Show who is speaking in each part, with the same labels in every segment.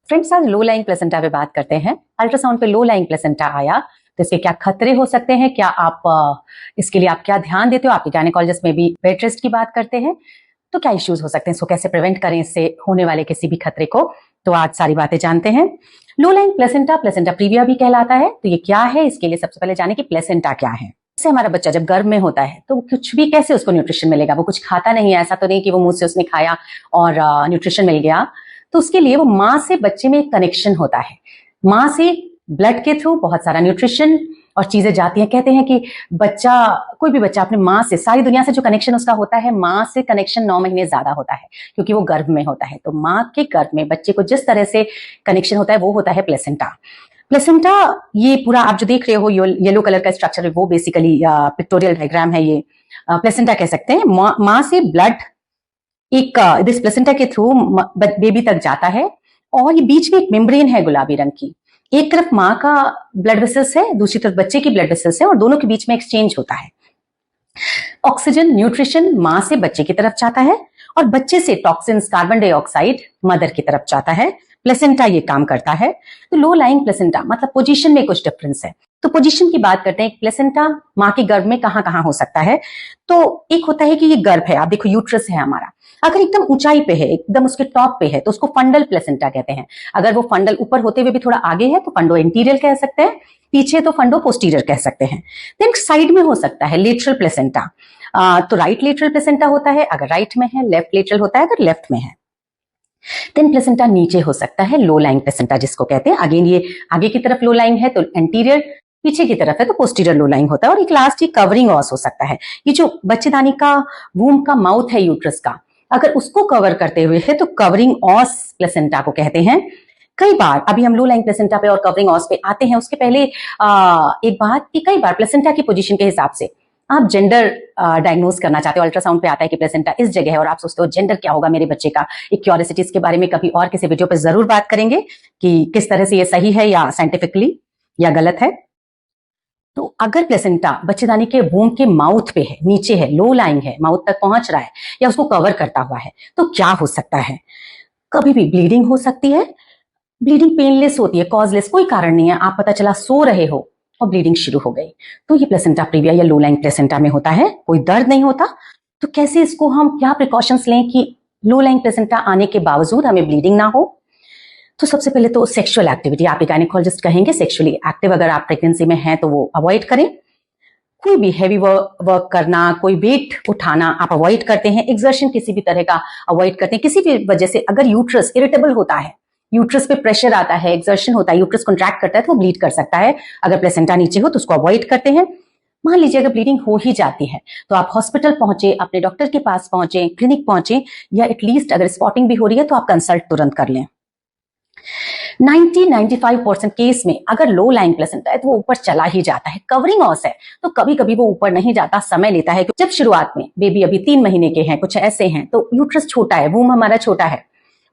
Speaker 1: Friends, आज low lying placenta पे बात करते हैं। अल्ट्रासाउंड पे लो लाइंग प्लेसेंटा आया तो इसके क्या खतरे हो सकते हैं, क्या आप इसके लिए आप क्या ध्यान देते हो। आपके गायनेकोलॉजिस्ट में भी बेड रेस्ट की बात करते हैं, तो क्या इश्यूज हो सकते हैं, इसको कैसे प्रिवेंट करें इससे होने वाले किसी भी खतरे को। तो आज सारी बातें जानते हैं। Low lying placenta, placenta previa भी कहलाता है। तो ये क्या है, इसके लिए सबसे पहले जाने कि प्लेसेंटा क्या है। जैसे हमारा बच्चा जब गर्भ में होता है तो कुछ भी कैसे उसको न्यूट्रिशन मिलेगा, वो कुछ खाता नहीं है, ऐसा तो नहीं कि वो मुंह से उसने खाया और न्यूट्रिशन मिल गया। तो उसके लिए वो माँ से बच्चे में एक कनेक्शन होता है, माँ से ब्लड के थ्रू बहुत सारा न्यूट्रिशन और चीजें जाती हैं। कहते हैं कि बच्चा, कोई भी बच्चा अपने माँ से, सारी दुनिया से जो कनेक्शन उसका होता है, माँ से कनेक्शन 9 महीने ज्यादा होता है क्योंकि वो गर्भ में होता है। तो माँ के गर्भ में बच्चे को जिस तरह से कनेक्शन होता है वो होता है प्लेसेंटा। प्लेसेंटा, ये पूरा आप जो देख रहे हो येलो कलर का स्ट्रक्चर है, वो बेसिकली पिक्टोरियल डायग्राम है। ये प्लेसेंटा कह सकते हैं। माँ से ब्लड एक दिस प्लेसेंटा के थ्रू बेबी तक जाता है और ये बीच में एक मेम्ब्रेन है गुलाबी रंग की। एक तरफ माँ का ब्लड वेसल्स है, दूसरी तरफ बच्चे की ब्लड वेसल्स है और दोनों के बीच में एक्सचेंज होता है। ऑक्सीजन, न्यूट्रिशन माँ से बच्चे की तरफ जाता है और बच्चे से टॉक्सिन्स, कार्बन डाइऑक्साइड मदर की तरफ जाता है। प्लेसेंटा ये काम करता है। तो लो लाइंग प्लेसेंटा मतलब पोजीशन में कुछ डिफरेंस है। तो पोजीशन की बात करते हैं। प्लेसेंटा माँ के गर्भ में कहां कहां हो सकता है। तो एक होता है कि ये गर्भ है, आप देखो यूट्रस है हमारा, अगर एकदम ऊंचाई पे है, एकदम उसके टॉप पे है, तो उसको फंडल प्लेसेंटा कहते हैं। अगर वो फंडल ऊपर होते हुए भी थोड़ा आगे है तो फंडो इंटीरियर कह सकते हैं, पीछे तो फंडो पोस्टीरियर कह सकते हैं। देन साइड में हो सकता है लेटरल प्लेसेंटा। तो राइट लेटरल प्लेसेंटा होता है अगर राइट में है, लेफ्ट लेटरल होता है अगर लेफ्ट में है। देन प्लेसेंटा नीचे हो सकता है, लो लाइंग प्लेसेंटा जिसको कहते हैं। अगेन ये आगे की तरफ लो लाइंग है तो एंटीरियर, पीछे की तरफ है तो पोस्टीरियर लो लाइंग होता है। और एक लास्ट ये कवरिंग ऑस हो सकता है। ये जो बच्चेदानी का वूम का माउथ है यूट्रस का, अगर उसको कवर करते हुए है तो कवरिंग ऑस प्लेसेंटा को कहते हैं। कई बार, अभी हम लो लाइंग प्लेसेंटा पे और कवरिंग ऑस पे आते हैं, उसके पहले एक बात कि कई बार प्लेसेंटा की पोजीशन के हिसाब से आप जेंडर डायग्नोज करना चाहते हो। अल्ट्रासाउंड पे आता है कि प्लेसेंटा इस जगह है और आप सोचते हो जेंडर क्या होगा मेरे बच्चे का। एक क्यूरियोसिटी, इसके बारे में कभी और किसी वीडियो पे जरूर बात करेंगे कि किस तरह से ये सही है या साइंटिफिकली या गलत है। तो अगर प्लेसेंटा बच्चेदानी के वूम के माउथ पे है, नीचे है, लो लाइंग है, माउथ तक पहुंच रहा है या उसको कवर करता हुआ है, तो क्या हो सकता है। कभी भी ब्लीडिंग हो सकती है। ब्लीडिंग पेनलेस होती है, कॉजलेस, कोई कारण नहीं है, आप पता चला सो रहे हो और ब्लीडिंग शुरू हो गई, तो ये प्लेसेंटा प्रीविया या लो लाइंग प्लेसेंटा में होता है। कोई दर्द नहीं होता। तो कैसे इसको हम क्या प्रिकॉशंस लें कि लो लाइंग प्लेसेंटा आने के बावजूद हमें ब्लीडिंग ना हो। तो सबसे पहले तो सेक्सुअल एक्टिविटी, आप गायनेकोलॉजिस्ट कहेंगे सेक्सुअली एक्टिव अगर आप प्रेगनेंसी में हैं तो वो अवॉइड करें। कोई भी हैवी वर्क करना, कोई वेट उठाना आप अवॉइड करते हैं। एक्सर्शन किसी भी तरह का अवॉइड करते हैं। किसी भी वजह से अगर यूट्रस इरिटेबल होता है, यूट्रस पे प्रेशर आता है, एक्सर्शन होता है, यूट्रस कॉन्ट्रैक्ट करता है तो वो ब्लीड कर सकता है। अगर प्लेसेंटा नीचे हो तो उसको अवॉइड करते हैं। मान लीजिए अगर ब्लीडिंग हो ही जाती है तो आप हॉस्पिटल पहुंचे, अपने डॉक्टर के पास पहुंचे, क्लिनिक पहुंचे, या एटलीस्ट अगर स्पॉटिंग भी हो रही है तो आप कंसल्ट तुरंत कर लें। 90-95% केस में अगर लो लाइंग प्लेसेंटा है तो वो ऊपर चला ही जाता है। कवरिंग ऑस है तो कभी कभी वो ऊपर नहीं जाता, समय लेता है। जब शुरुआत में बेबी अभी 3 महीने के हैं, कुछ ऐसे हैं, तो यूट्रस छोटा है, वूम हमारा छोटा है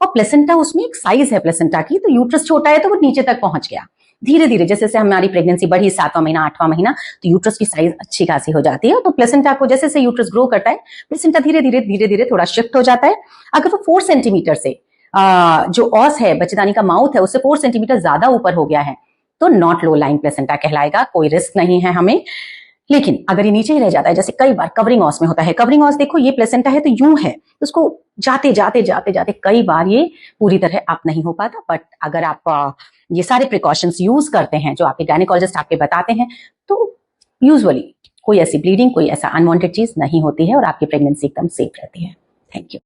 Speaker 1: और प्लेसेंटा उसमें एक साइज है प्लेसेंटा की, तो यूट्रस छोटा है तो वो नीचे तक पहुंच गया। धीरे धीरे जैसे जैसे हमारी प्रेगनेंसी बढ़ी, 7वां महीना, 8वां महीना, तो यूट्रस की साइज अच्छी खासी हो जाती है। तो प्लेसेंटा को जैसे जैसे यूट्रस ग्रो करता है, प्लेसेंटा धीरे धीरे थोड़ा शिफ्ट हो जाता है। अगर वो 4 सेंटीमीटर से जो ऑस है, बच्चेदानी का माउथ है, उससे 4 सेंटीमीटर ज्यादा ऊपर हो गया है तो नॉट लो लाइंग प्लेसेंटा कहलाएगा। कोई रिस्क नहीं है हमें। लेकिन अगर ये नीचे ही रह जाता है, जैसे कई बार कवरिंग ऑस में होता है। कवरिंग ऑस देखो, ये प्लेसेंटा है तो यूं है, उसको जाते जाते कई बार ये पूरी तरह अप नहीं हो पाता। बट अगर आप ये सारे प्रिकॉशंस यूज करते हैं जो आपके गायनेकोलॉजिस्ट आपके बताते हैं, तो यूजुअली कोई ऐसी ब्लीडिंग, कोई ऐसा अनवांटेड चीज नहीं होती है और आपकी प्रेगनेंसी एकदम सेफ रहती है। Thank you.